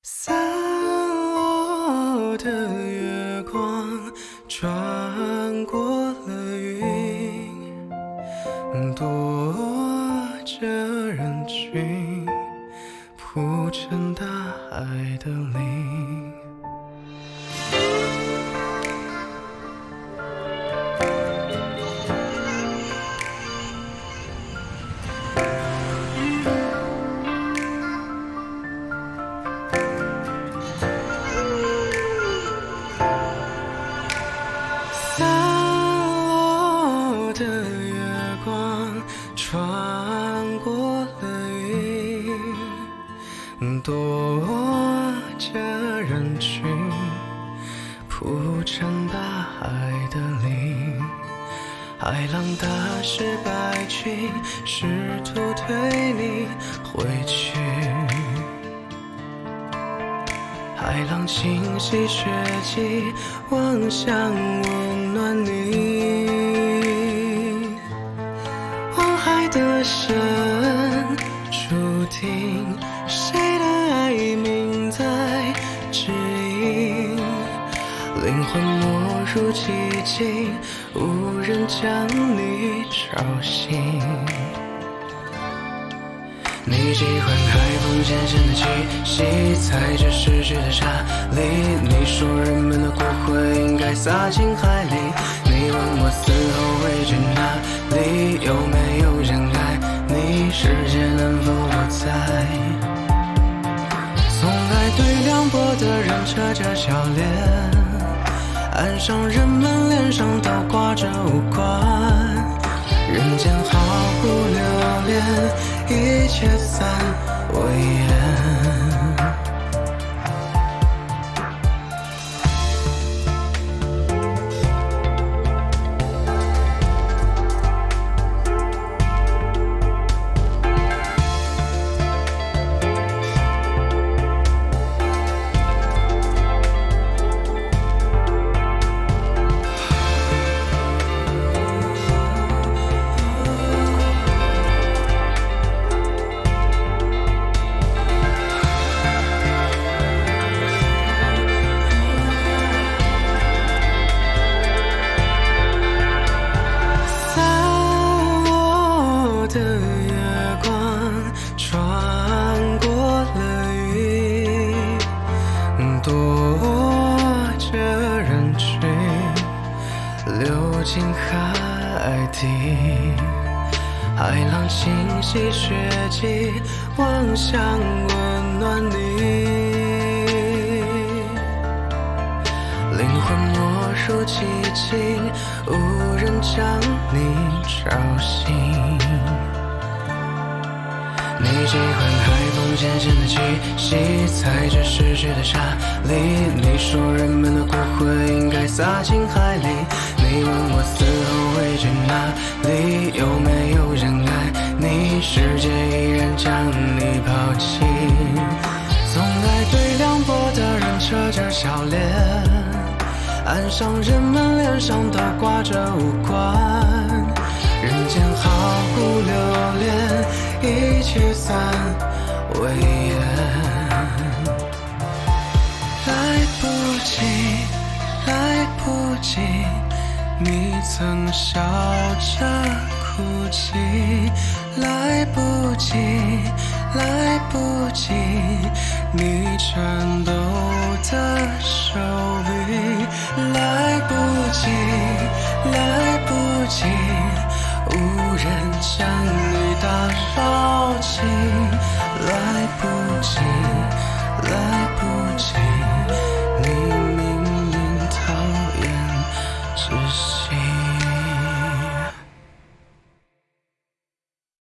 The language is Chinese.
散落的月光穿过了云，躲着人群，铺成大海的鳞。散落的月光穿过了云，躲着人群，铺成大海的鳞。海浪打湿白裙，试图推你回去。海浪清洗血迹，妄想温暖你。望海的深，注定谁的爱命在指引。灵魂没入寂静，无人将你吵醒。你喜欢海风咸咸的气息，踩着逝去的沙砾。你说人们的骨灰应该撒进海里。你问我死后会去哪里，有没有人爱你，世界能否多彩？从来对凉薄的人扯着笑脸，岸上人们脸上都挂着无关。人间毫不留恋，一切散为烟。的月光穿过了云，躲着人群，流进海底。海浪清洗血迹，妄想温暖你。灵魂没入寂静，无人将你吵醒。你喜欢海风咸咸的气息，踩着逝去的沙砾。你说人们的骨灰应该撒进海里。你问我死后会去哪里，有没有人爱你，世界依然将你抛弃。从来对凉薄的人扯着笑脸，岸上人们脸上都挂着无关。人间毫不留恋，一切散为烟。来不及，来不及，你曾笑着哭泣。来不及，来不及，你颤抖的手臂。来不及，来不及，无人将你打扰起。来不及，来不及。